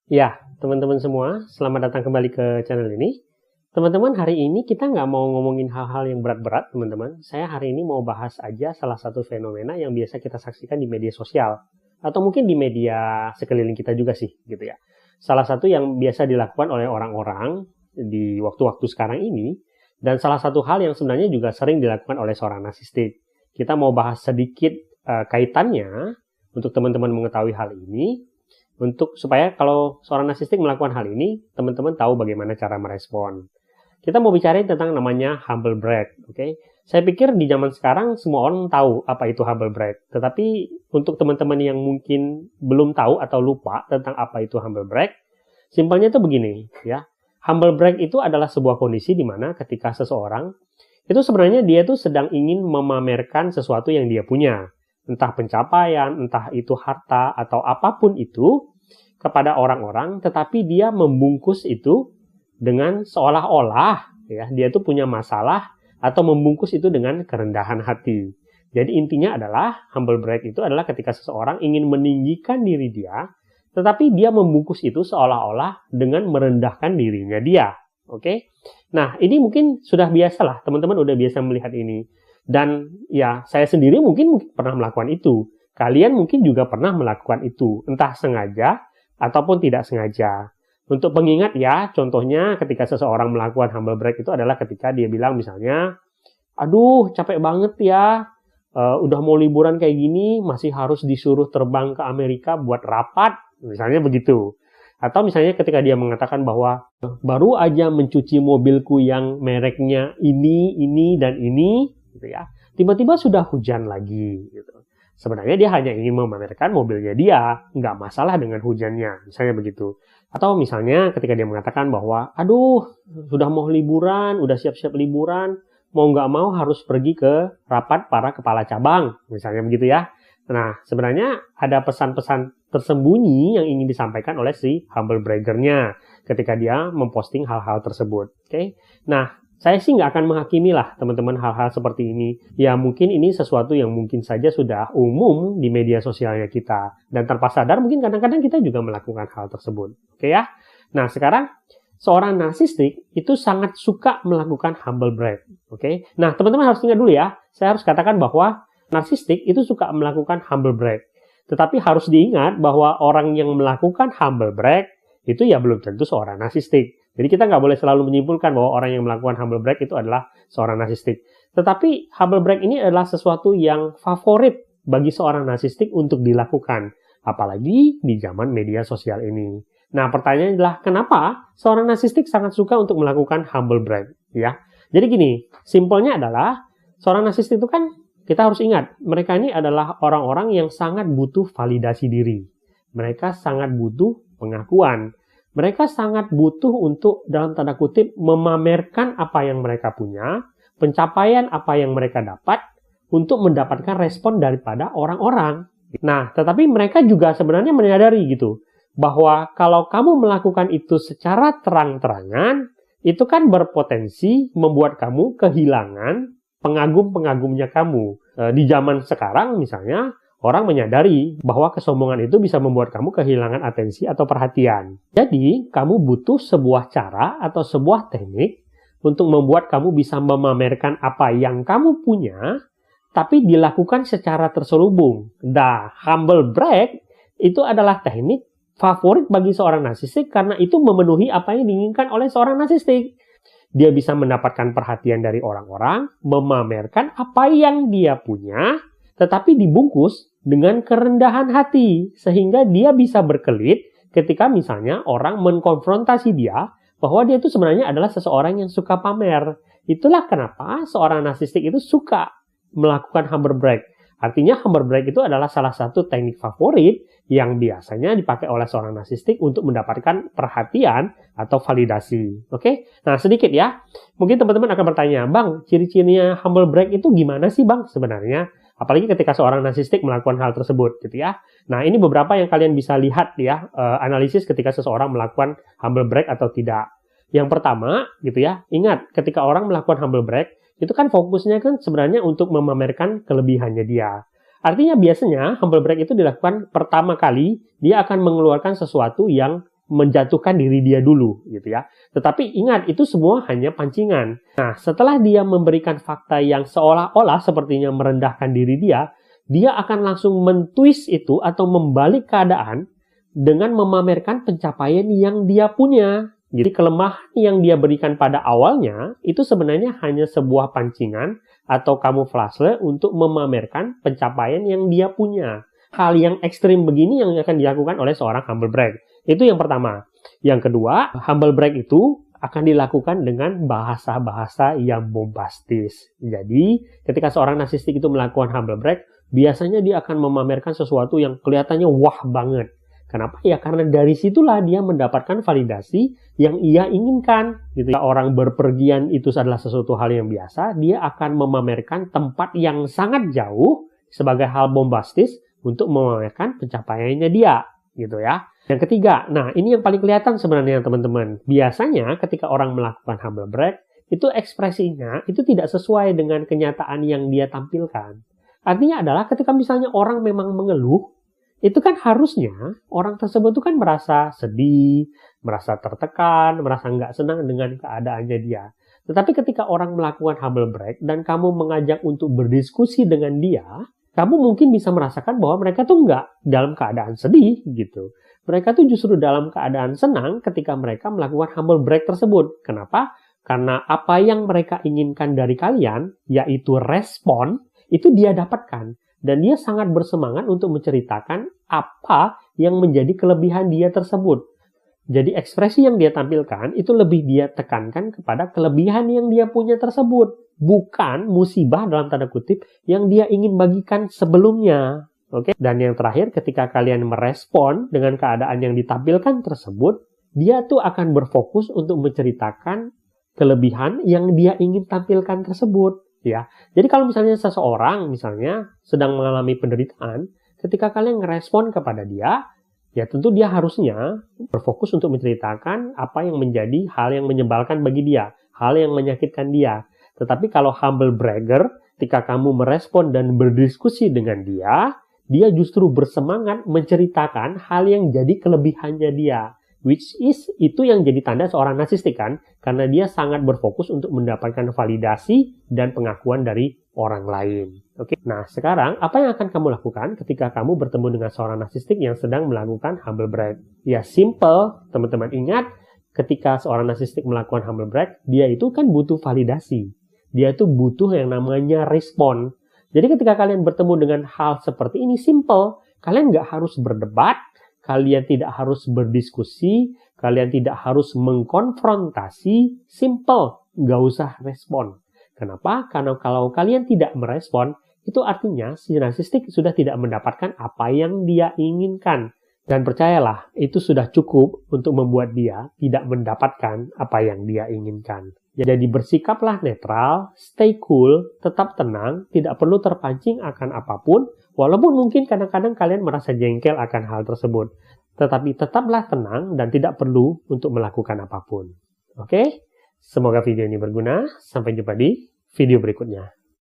Ya, teman-teman semua, selamat datang kembali ke channel ini. Teman-teman, hari ini kita nggak mau ngomongin hal-hal yang berat-berat, teman-teman. Saya hari ini mau bahas aja salah satu fenomena yang biasa kita saksikan di media sosial. Atau mungkin di media sekeliling kita juga sih, gitu ya. Salah satu yang biasa dilakukan oleh orang-orang di waktu-waktu sekarang ini, dan salah satu hal yang sebenarnya juga sering dilakukan oleh seorang narsistik. Kita mau bahas sedikit kaitannya untuk teman-teman mengetahui hal ini, supaya kalau seorang narsistik melakukan hal ini, teman-teman tahu bagaimana cara merespon. Kita mau bicara tentang namanya humble brag, oke? Saya pikir di zaman sekarang semua orang tahu apa itu humble brag. Tetapi untuk teman-teman yang mungkin belum tahu atau lupa tentang apa itu humble brag, simpelnya itu begini, ya. Humble brag itu adalah sebuah kondisi di mana ketika seseorang itu sebenarnya dia tuh sedang ingin memamerkan sesuatu yang dia punya. Entah pencapaian, entah itu harta, atau apapun itu, kepada orang-orang, tetapi dia membungkus itu dengan seolah-olah ya dia tuh punya masalah, atau membungkus itu dengan kerendahan hati. Jadi intinya adalah, humble brag itu adalah ketika seseorang ingin meninggikan diri dia, tetapi dia membungkus itu seolah-olah dengan merendahkan dirinya dia. Oke? Nah, ini mungkin sudah biasa lah, teman-teman udah biasa melihat ini. Dan ya, saya sendiri mungkin pernah melakukan itu. Kalian mungkin juga pernah melakukan itu, entah sengaja ataupun tidak sengaja. Untuk pengingat ya, contohnya ketika seseorang melakukan humble brag itu adalah ketika dia bilang misalnya, aduh capek banget ya, udah mau liburan kayak gini, masih harus disuruh terbang ke Amerika buat rapat, misalnya begitu. Atau misalnya ketika dia mengatakan bahwa baru aja mencuci mobilku yang mereknya ini, dan ini, gitu ya. Tiba-tiba sudah hujan lagi, gitu. Sebenarnya dia hanya ingin memamerkan mobilnya dia, nggak masalah dengan hujannya, misalnya begitu. Atau misalnya ketika dia mengatakan bahwa, aduh, sudah mau liburan, udah siap-siap liburan, mau nggak mau harus pergi ke rapat para kepala cabang, misalnya begitu ya. Nah, sebenarnya ada pesan-pesan tersembunyi yang ingin disampaikan oleh si humble bragger-nya ketika dia memposting hal-hal tersebut. Oke? Nah, saya sih nggak akan menghakimi lah teman-teman hal-hal seperti ini. Ya mungkin ini sesuatu yang mungkin saja sudah umum di media sosialnya kita. Dan tanpa sadar mungkin kadang-kadang kita juga melakukan hal tersebut. Oke ya? Nah sekarang seorang narsistik itu sangat suka melakukan humble brag. Oke? Nah teman-teman harus ingat dulu ya. Saya harus katakan bahwa narsistik itu suka melakukan humble brag. Tetapi harus diingat bahwa orang yang melakukan humble brag itu ya belum tentu seorang narsistik. Jadi kita nggak boleh selalu menyimpulkan bahwa orang yang melakukan humble brag itu adalah seorang narsistik. Tetapi humble brag ini adalah sesuatu yang favorit bagi seorang narsistik untuk dilakukan. Apalagi di zaman media sosial ini. Nah pertanyaannya adalah kenapa seorang narsistik sangat suka untuk melakukan humble brag? Ya, jadi gini, simpelnya adalah seorang narsistik itu kan kita harus ingat, mereka ini adalah orang-orang yang sangat butuh validasi diri. Mereka sangat butuh pengakuan. Mereka sangat butuh untuk, dalam tanda kutip, memamerkan apa yang mereka punya, pencapaian apa yang mereka dapat, untuk mendapatkan respon daripada orang-orang. Nah, tetapi mereka juga sebenarnya menyadari gitu, bahwa kalau kamu melakukan itu secara terang-terangan, itu kan berpotensi membuat kamu kehilangan pengagum-pengagumnya kamu. Di zaman sekarang misalnya, orang menyadari bahwa kesombongan itu bisa membuat kamu kehilangan atensi atau perhatian. Jadi, kamu butuh sebuah cara atau sebuah teknik untuk membuat kamu bisa memamerkan apa yang kamu punya, tapi dilakukan secara terselubung. Nah, humble brag itu adalah teknik favorit bagi seorang narsistik karena itu memenuhi apa yang diinginkan oleh seorang narsistik. Dia bisa mendapatkan perhatian dari orang-orang, memamerkan apa yang dia punya, tetapi dibungkus dengan kerendahan hati, sehingga dia bisa berkelit ketika misalnya orang mengkonfrontasi dia bahwa dia itu sebenarnya adalah seseorang yang suka pamer. Itulah kenapa seorang narsistik itu suka melakukan humble brag. Artinya humble brag itu adalah salah satu teknik favorit yang biasanya dipakai oleh seorang narsistik untuk mendapatkan perhatian atau validasi. Oke? Nah, sedikit ya. Mungkin teman-teman akan bertanya, Bang, ciri-cirinya humble brag itu gimana sih, Bang, sebenarnya? Apalagi ketika seorang narsistik melakukan hal tersebut, gitu ya. Nah, ini beberapa yang kalian bisa lihat ya, analisis ketika seseorang melakukan humble brag atau tidak. Yang pertama, gitu ya, ingat, ketika orang melakukan humble brag, itu kan fokusnya kan sebenarnya untuk memamerkan kelebihannya dia. Artinya biasanya humble brag itu dilakukan pertama kali, dia akan mengeluarkan sesuatu yang menjatuhkan diri dia dulu gitu ya. Tetapi ingat, itu semua hanya pancingan. Nah, setelah dia memberikan fakta yang seolah-olah sepertinya merendahkan diri dia akan langsung mentwist itu atau membalik keadaan dengan memamerkan pencapaian yang dia punya. Jadi kelemahan yang dia berikan pada awalnya itu sebenarnya hanya sebuah pancingan atau kamuflase untuk memamerkan pencapaian yang dia punya. Hal yang ekstrim begini yang akan dilakukan oleh seorang humble brag. Itu yang pertama. Yang kedua, humble brag itu akan dilakukan dengan bahasa-bahasa yang bombastis. Jadi, ketika seorang narsistik itu melakukan humble brag, biasanya dia akan memamerkan sesuatu yang kelihatannya wah banget. Kenapa? Ya karena dari situlah dia mendapatkan validasi yang ia inginkan. Gitu. Orang berpergian itu adalah sesuatu hal yang biasa, dia akan memamerkan tempat yang sangat jauh sebagai hal bombastis untuk memamerkan pencapaiannya dia. Gitu ya. Yang ketiga, nah ini yang paling kelihatan sebenarnya teman-teman. Biasanya ketika orang melakukan humble brag, itu ekspresinya itu tidak sesuai dengan kenyataan yang dia tampilkan. Artinya adalah ketika misalnya orang memang mengeluh, itu kan harusnya orang tersebut itu kan merasa sedih, merasa tertekan, merasa nggak senang dengan keadaannya dia. Tetapi ketika orang melakukan humble brag dan kamu mengajak untuk berdiskusi dengan dia, kamu mungkin bisa merasakan bahwa mereka tuh nggak dalam keadaan sedih gitu. Mereka tuh justru dalam keadaan senang ketika mereka melakukan humble brag tersebut. Kenapa? Karena apa yang mereka inginkan dari kalian, yaitu respon, itu dia dapatkan. Dan dia sangat bersemangat untuk menceritakan apa yang menjadi kelebihan dia tersebut. Jadi ekspresi yang dia tampilkan itu lebih dia tekankan kepada kelebihan yang dia punya tersebut. Bukan musibah dalam tanda kutip yang dia ingin bagikan sebelumnya. Oke? Dan yang terakhir, ketika kalian merespon dengan keadaan yang ditampilkan tersebut, dia tuh akan berfokus untuk menceritakan kelebihan yang dia ingin tampilkan tersebut. Ya, jadi kalau misalnya seseorang misalnya sedang mengalami penderitaan, ketika kalian ngerespon kepada dia, ya tentu dia harusnya berfokus untuk menceritakan apa yang menjadi hal yang menyebalkan bagi dia, hal yang menyakitkan dia. Tetapi kalau humble bragger, ketika kamu merespon dan berdiskusi dengan dia justru bersemangat menceritakan hal yang jadi kelebihannya dia. Which is, itu yang jadi tanda seorang narsistik kan? Karena dia sangat berfokus untuk mendapatkan validasi dan pengakuan dari orang lain. Oke. Nah, sekarang apa yang akan kamu lakukan ketika kamu bertemu dengan seorang narsistik yang sedang melakukan humble brag? Ya, simple. Teman-teman ingat, ketika seorang narsistik melakukan humble brag, dia itu kan butuh validasi. Dia itu butuh yang namanya respon. Jadi ketika kalian bertemu dengan hal seperti ini, simple. Kalian nggak harus berdebat, kalian tidak harus berdiskusi, kalian tidak harus mengkonfrontasi, simple, nggak usah respon. Kenapa? Karena kalau kalian tidak merespon, itu artinya si narsistik sudah tidak mendapatkan apa yang dia inginkan. Dan percayalah, itu sudah cukup untuk membuat dia tidak mendapatkan apa yang dia inginkan. Jadi bersikaplah netral, stay cool, tetap tenang, tidak perlu terpancing akan apapun, walaupun mungkin kadang-kadang kalian merasa jengkel akan hal tersebut. Tetapi tetaplah tenang dan tidak perlu untuk melakukan apapun. Oke? Semoga video ini berguna. Sampai jumpa di video berikutnya.